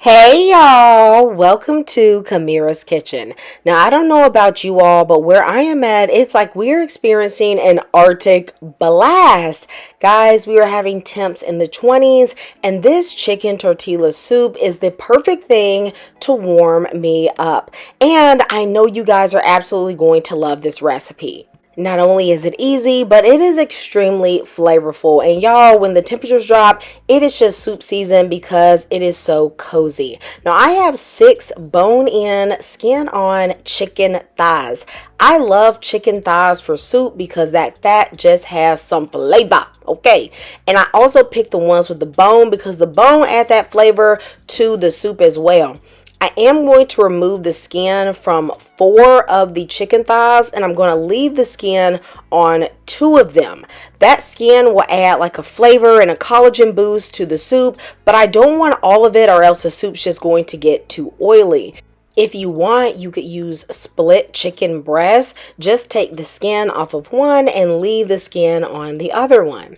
Hey y'all, welcome to Kamira's Kitchen. Now, I don't know about you all, but where I am at, it's like we're experiencing an Arctic blast. Guys, we are having temps in the 20s, and this chicken tortilla soup is the perfect thing to warm me up. And I know you guys are absolutely going to love this recipe. Not only is it easy, but it is extremely flavorful. And y'all, when the temperatures drop, it is just soup season because it is so cozy. Now, I have 6 bone-in, skin-on chicken thighs. I love chicken thighs for soup because that fat just has some flavor. Okay, and I also picked the ones with the bone because the bone adds that flavor to the soup as well. I am going to remove the skin from 4 of the chicken thighs, and I'm going to leave the skin on 2 of them. That skin will add like a flavor and a collagen boost to the soup, but I don't want all of it or else the soup's just going to get too oily. If you want, you could use split chicken breast. Just take the skin off of one and leave the skin on the other one.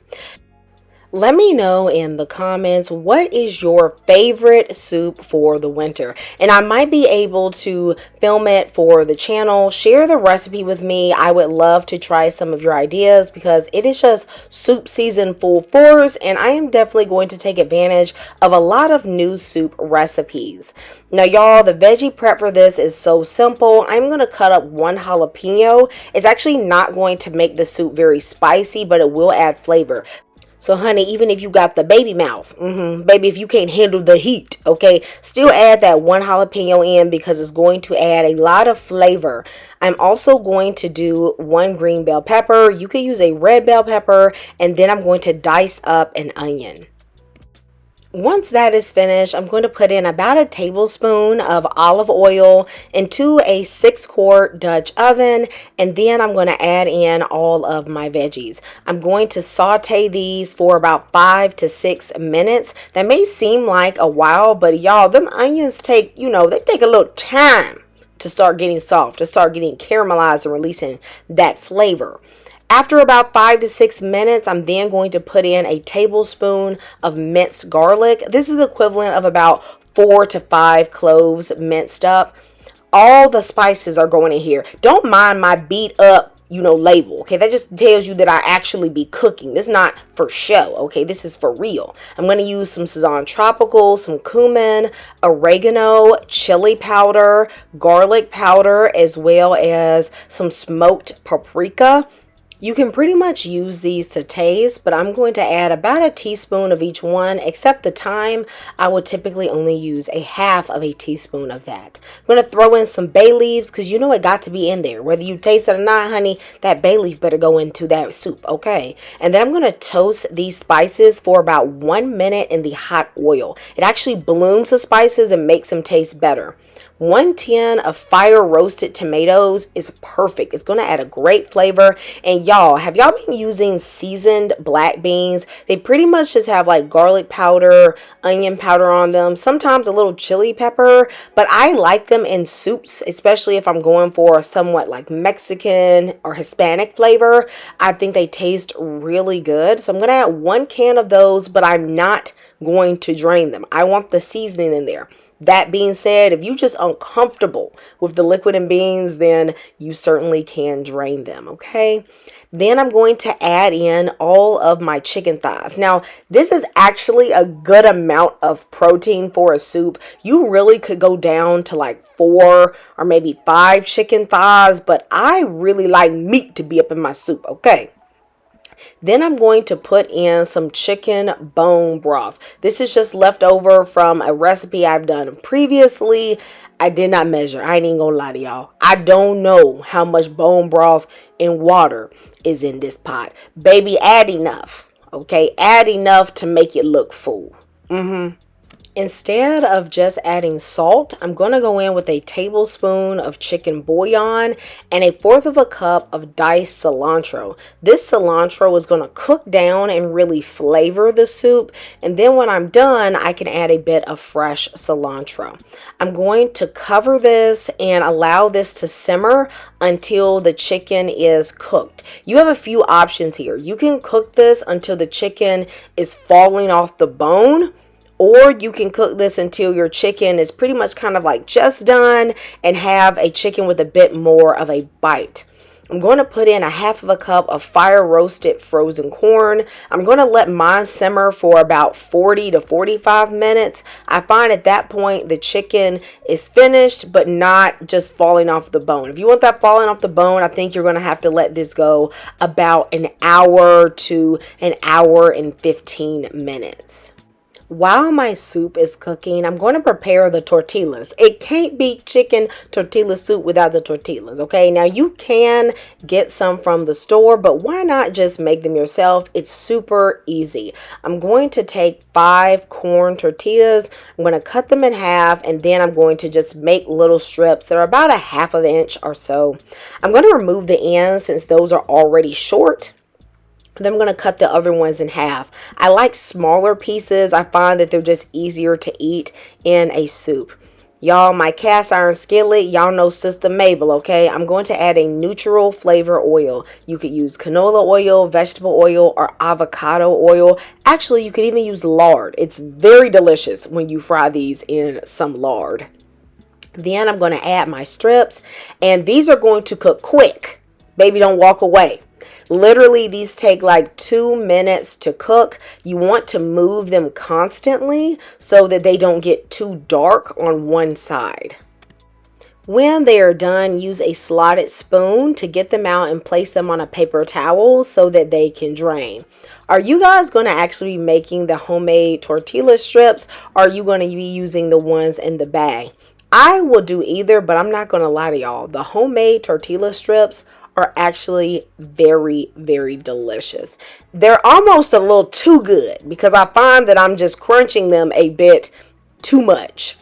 Let me know in the comments, what is your favorite soup for the winter? And I might be able to film it for the channel. Share the recipe with me. I would love to try some of your ideas because it is just soup season full force, and I am definitely going to take advantage of a lot of new soup recipes. Now y'all, the veggie prep for this is so simple. I'm going to cut up 1 jalapeno. It's actually not going to make the soup very spicy, but it will add flavor. So honey, even if you got the baby mouth, baby, if you can't handle the heat, okay, still add that 1 jalapeno in because it's going to add a lot of flavor. I'm also going to do 1 green bell pepper. You could use a red bell pepper, and then I'm going to dice up an onion. Once that is finished, I'm going to put in about a tablespoon of olive oil into a 6-quart Dutch oven, and then I'm going to add in all of my veggies. I'm going to saute these for about 5 to 6 minutes. That may seem like a while, but y'all, them onions take, they take a little time to start getting soft, to start getting caramelized and releasing that flavor. After about 5 to 6 minutes, I'm then going to put in a tablespoon of minced garlic. This is the equivalent of about 4 to 5 cloves minced up. All the spices are going in here. Don't mind my beat up, label. Okay, that just tells you that I actually be cooking. This is not for show. Okay, this is for real. I'm going to use some Sazon Tropical, some cumin, oregano, chili powder, garlic powder, as well as some smoked paprika. You can pretty much use these to taste, but I'm going to add about a teaspoon of each one, except the thyme. I would typically only use a half of a teaspoon of that. I'm going to throw in some bay leaves because it got to be in there. Whether you taste it or not, honey, that bay leaf better go into that soup, okay? And then I'm going to toast these spices for about 1 minute in the hot oil. It actually blooms the spices and makes them taste better. 1 tin of fire roasted tomatoes is perfect. It's going to add a great flavor. And y'all, have y'all been using seasoned black beans? They pretty much just have like garlic powder, onion powder on them, sometimes a little chili pepper, but I like them in soups, especially if I'm going for a somewhat like Mexican or Hispanic flavor. I think they taste really good. So I'm going to add 1 can of those, but I'm not going to drain them. I want the seasoning in there. That being said, if you're just uncomfortable with the liquid in beans, then you certainly can drain them, okay? Then I'm going to add in all of my chicken thighs. Now, this is actually a good amount of protein for a soup. You really could go down to like 4 or maybe 5 chicken thighs, but I really like meat to be up in my soup, okay? Then I'm going to put in some chicken bone broth. This is just left over from a recipe I've done previously. I did not measure. I ain't even gonna lie to y'all. I don't know how much bone broth and water is in this pot. Baby, add enough. Okay, add enough to make it look full. Instead of just adding salt, I'm going to go in with a tablespoon of chicken bouillon and a 1/4 of a cup of diced cilantro. This cilantro is going to cook down and really flavor the soup. And then when I'm done, I can add a bit of fresh cilantro. I'm going to cover this and allow this to simmer until the chicken is cooked. You have a few options here. You can cook this until the chicken is falling off the bone, Or you can cook this until your chicken is pretty much kind of like just done and have a chicken with a bit more of a bite. I'm going to put in a half of a cup of fire roasted frozen corn. I'm going to let mine simmer for about 40 to 45 minutes. I find at that point the chicken is finished but not just falling off the bone. If you want that falling off the bone, I think you're going to have to let this go about an hour to an hour and 15 minutes. While my soup is cooking, I'm going to prepare the tortillas. It can't be chicken tortilla soup without the tortillas, okay? Now, you can get some from the store, but why not just make them yourself? It's super easy. I'm going to take 5 corn tortillas. I'm going to cut them in half, and then I'm going to just make little strips that are about a half of an inch or so. I'm going to remove the ends since those are already short. Then I'm going to cut the other ones in half. I like smaller pieces. I find that they're just easier to eat in a soup. Y'all, my cast iron skillet, y'all know Sister Mabel, okay? I'm going to add a neutral flavor oil. You could use canola oil, vegetable oil, or avocado oil. Actually, you could even use lard. It's very delicious when you fry these in some lard. Then I'm going to add my strips, and these are going to cook quick. Baby, don't walk away. Literally, these take like 2 minutes to cook. You want to move them constantly so that they don't get too dark on one side. When they are done, use a slotted spoon to get them out and place them on a paper towel so that they can drain. Are you guys going to actually be making the homemade tortilla strips, or are you going to be using the ones in the bag? I will do either, but I'm not going to lie to y'all. The homemade tortilla strips are actually very, very delicious. They're almost a little too good because I find that I'm just crunching them a bit too much.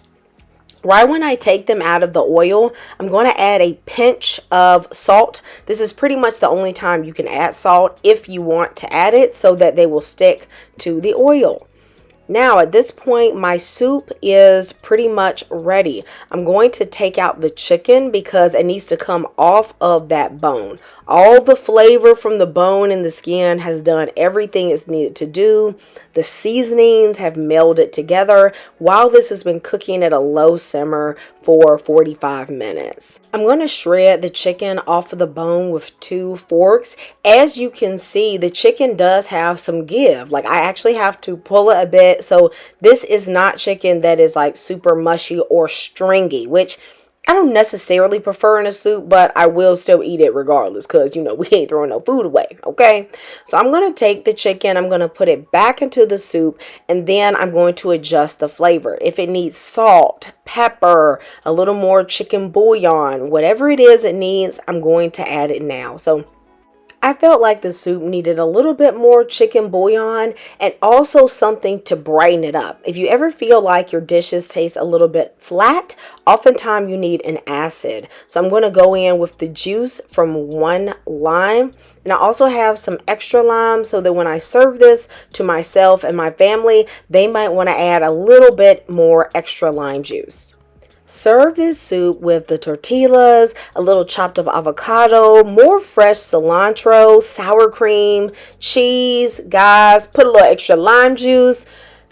Right when I take them out of the oil, I'm going to add a pinch of salt. This is pretty much the only time you can add salt if you want to add it so that they will stick to the oil. Now at this point, my soup is pretty much ready. I'm going to take out the chicken because it needs to come off of that bone. All the flavor from the bone and the skin has done everything it's needed to do. The seasonings have melded together while this has been cooking at a low simmer for 45 minutes. I'm going to shred the chicken off of the bone with 2 forks. As you can see, the chicken does have some give. Like, I actually have to pull it a bit. So this is not chicken that is like super mushy or stringy, which I don't necessarily prefer in a soup, but I will still eat it regardless because, you know, we ain't throwing no food away, okay? So I'm going to take the chicken, I'm going to put it back into the soup, and then I'm going to adjust the flavor. If it needs salt, pepper, a little more chicken bouillon, whatever it is it needs, I'm going to add it now. So I felt like the soup needed a little bit more chicken bouillon and also something to brighten it up. If you ever feel like your dishes taste a little bit flat, oftentimes you need an acid. So I'm going to go in with the juice from 1 lime. And I also have some extra lime so that when I serve this to myself and my family, they might want to add a little bit more extra lime juice. Serve this soup with the tortillas, a little chopped up avocado, more fresh cilantro, sour cream, cheese. Guys, put a little extra lime juice.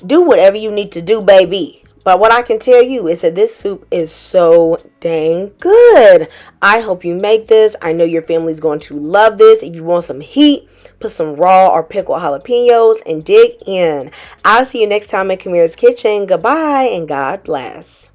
Do whatever you need to do, baby. But what I can tell you is that this soup is so dang good. I hope you make this. I know your family's going to love this. If you want some heat, put some raw or pickled jalapenos and dig in. I'll see you next time in Kamira's Kitchen. Goodbye and God bless.